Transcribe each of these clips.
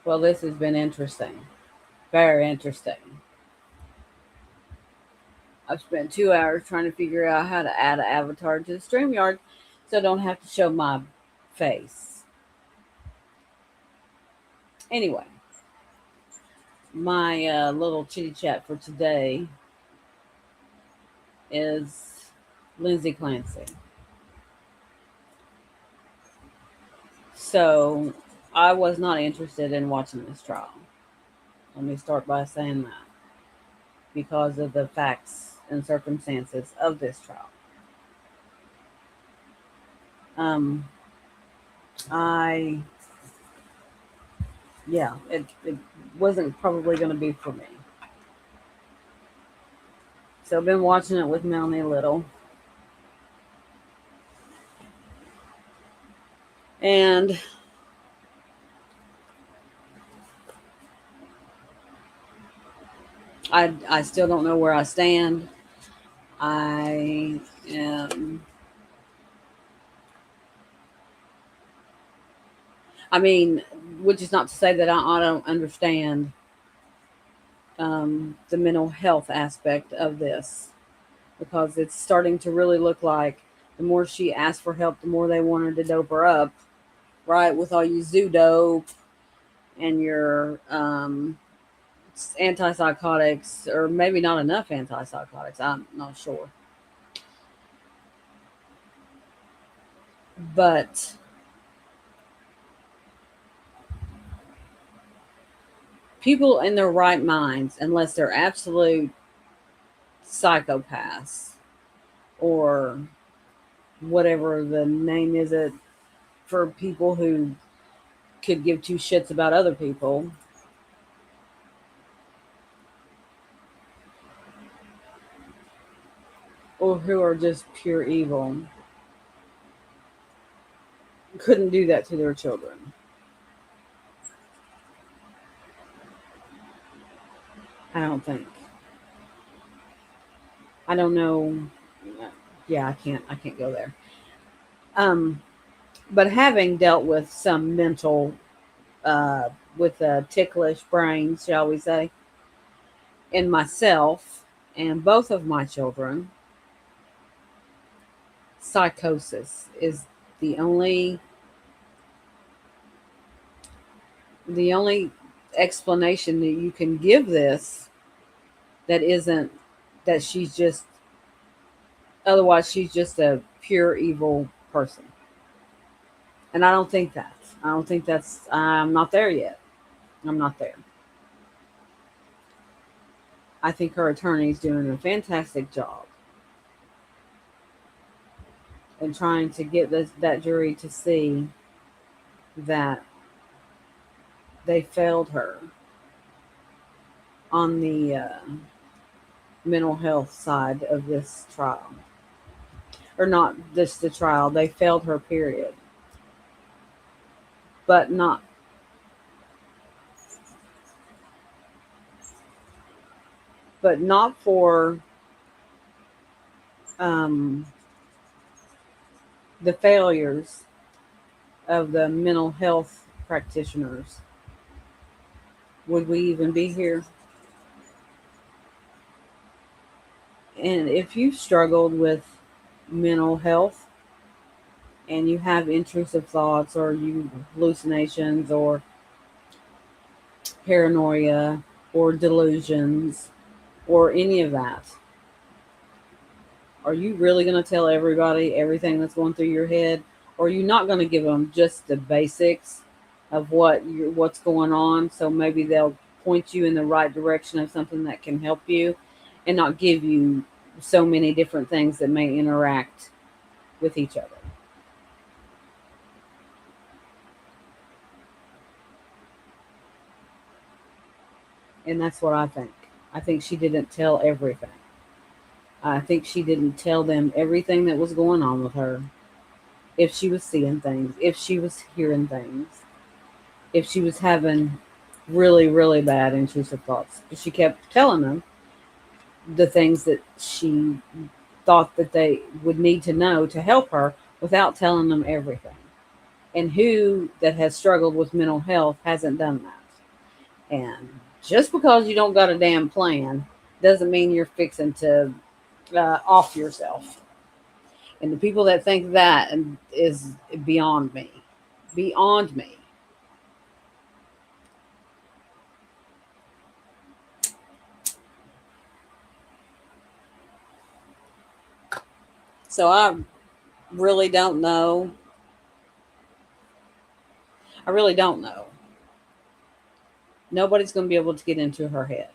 Well, this has been interesting. Very interesting. I've spent 2 hours trying to figure out how to add an avatar to the StreamYard so I don't have to show my face. Anyway, my little chitty chat for today is Lindsay Clancy. So, I was not interested in watching this trial. Let me start by saying that because of the facts and circumstances of this trial. Um, I, yeah, it wasn't probably going to be for me. So I've been watching it with Melanie Little. And I still don't know where I stand. I am, I mean, which is not to say that I don't understand the mental health aspect of this, because it's starting to really look like the more she asked for help, the more they wanted to dope her up, right? With all you zoo dope and your antipsychotics, or maybe not enough antipsychotics. I'm not sure. But people in their right minds, unless they're absolute psychopaths or whatever the name is it for people who could give two shits about other people, or who are just pure evil, couldn't do that to their children. I don't think. I don't know. Yeah, I can't go there. Um, but having dealt with some mental, uh, with a ticklish brain, shall we say, in myself and both of my children, psychosis is the only the only explanation that you can give this, that isn't that she's just, otherwise she's just a pure evil person. And I don't think that. I don't think that's, I'm not there yet. I'm not there. I think her attorney's doing a fantastic job in trying to get that jury to see that they failed her on the mental health side of this trial. Or not just the trial, they failed her, period. But not for um, the failures of the mental health practitioners. Would we even be here? And if you've struggled with mental health and you have intrusive thoughts or you hallucinations or paranoia or delusions or any of that, are you really going to tell everybody everything that's going through your head? Or are you not going to give them just the basics of what's going on, so maybe they'll point you in the right direction of something that can help you, and not give you so many different things that may interact with each other? And that's what I think. I think she didn't tell everything. I think she didn't tell them everything that was going on with her. If she was seeing things, if she was hearing things, if she was having really, really bad intrusive thoughts. She kept telling them the things that she thought that they would need to know to help her without telling them everything. And who that has struggled with mental health hasn't done that? And just because you don't got a damn plan doesn't mean you're fixing to off yourself. And the people that think that is beyond me. Beyond me. So I really don't know. I really don't know. Nobody's going to be able to get into her head.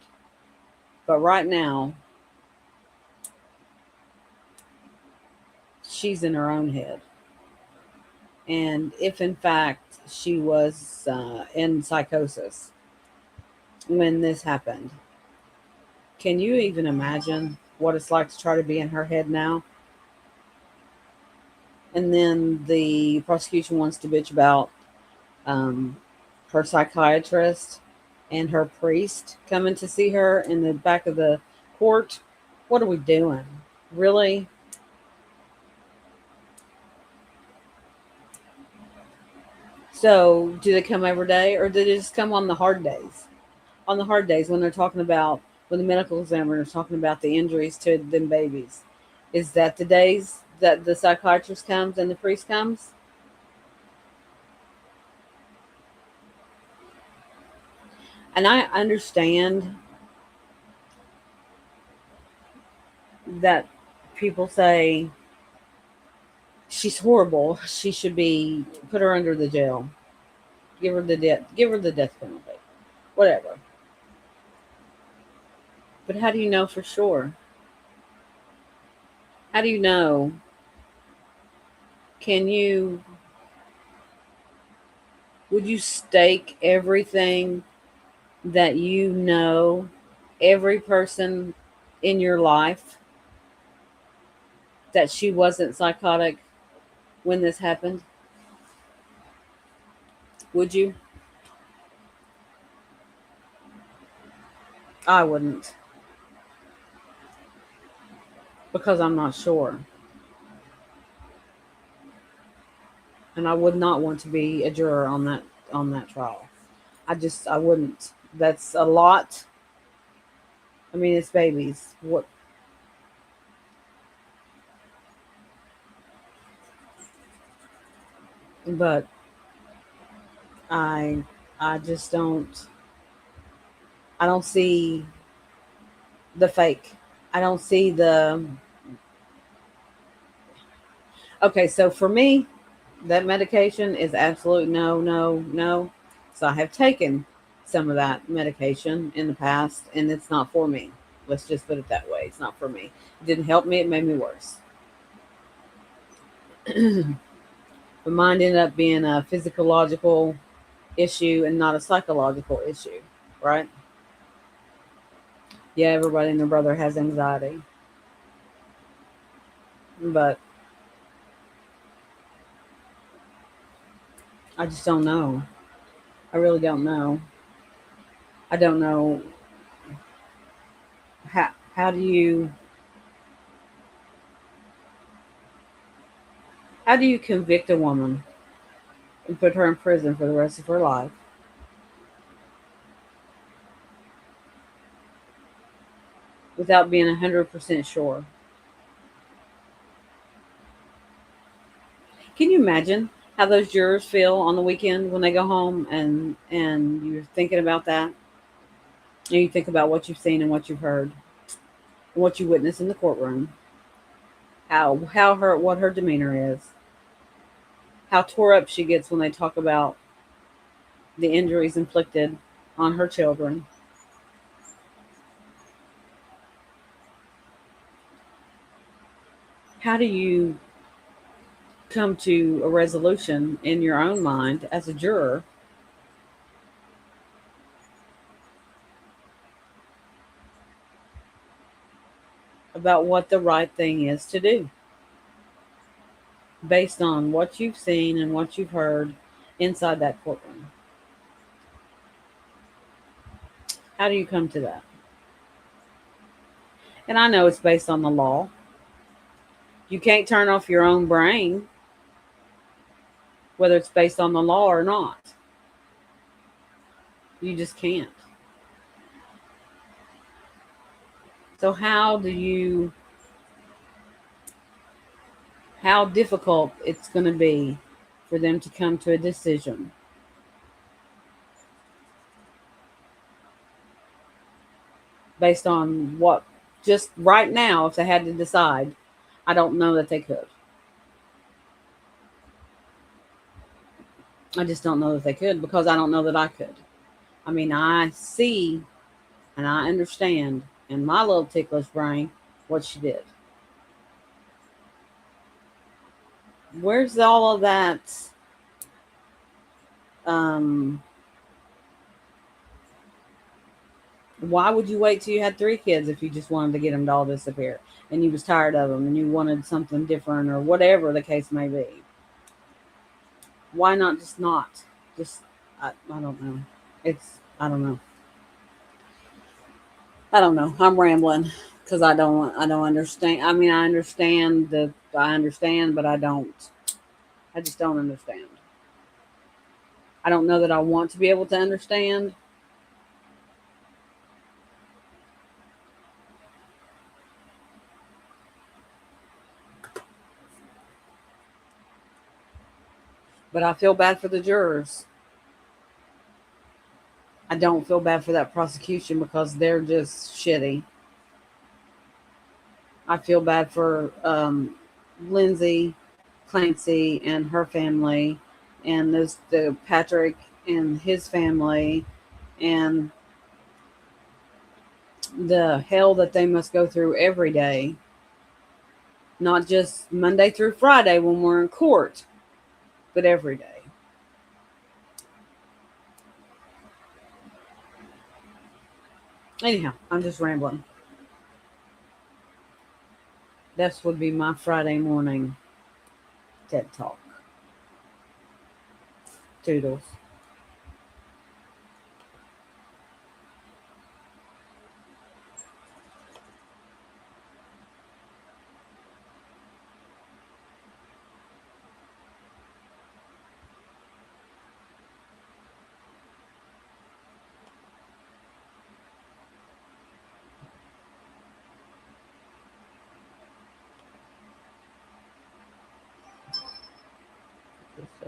But right now, she's in her own head. And if in fact she was in psychosis when this happened, can you even imagine what it's like to try to be in her head now? And then the prosecution wants to bitch about um, her psychiatrist and her priest coming to see her in the back of the court. What are we doing? Really? So, do they come every day or do they just come on the hard days? On the hard days when they're talking about, when the medical examiner is talking about the injuries to them babies. Is that the days that the psychiatrist comes and the priest comes? And I understand that people say she's horrible. She should be put her under the jail. Give her the death penalty. Whatever. But how do you know for sure? How do you know? Can you would you stake everything that you know, every person in your life, that she wasn't psychotic when this happened? Would you? I wouldn't, because I'm not sure. And I would not want to be a juror on that trial. I wouldn't. That's a lot. I mean, it's babies. What? But I I just don't. I don't see the fake. I don't see the. Okay, so for me, that medication is absolute no, no, no. So I have taken some of that medication in the past, and it's not for me. Let's just put it that way. It's not for me. It didn't help me. It made me worse. But mine ended up being a physiological issue and not a psychological issue, right? Yeah, everybody and their brother has anxiety, but I just don't know. I really don't know. I don't know how do you convict a woman and put her in prison for the rest of her life without being 100% sure? Can you imagine how those jurors feel on the weekend when they go home and you're thinking about that and you think about what you've seen and what you've heard and what you witnessed in the courtroom, how her what her demeanor is, how tore up she gets when they talk about the injuries inflicted on her children. How do you come to a resolution in your own mind as a juror about what the right thing is to do based on what you've seen and what you've heard inside that courtroom? How do you come to that? And I know it's based on the law. You can't turn off your own brain, whether it's based on the law or not. You just can't. So how difficult it's going to be for them to come to a decision based on what, just right now, if they had to decide, I don't know that they could. I just don't know that they could because I don't know that I could. I mean, I see and I understand in my little ticklish brain what she did. Where's all of that? Um, why would you wait till you had 3 kids if you just wanted to get them to all disappear and you was tired of them and you wanted something different or whatever the case may be? Why not just not? Just I don't know. I don't know. I don't know. I'm rambling because I don't understand. I mean, I understand, but I don't. I just don't understand. I don't know that I want to be able to understand, but I feel bad for the jurors. I don't feel bad for that prosecution because they're just shitty. I feel bad for Lindsay Clancy and her family, and the Patrick and his family, and the hell that they must go through every day, not just Monday through Friday when we're in court, but every day. Anyhow, I'm just rambling. This would be my Friday morning TED Talk. Toodles.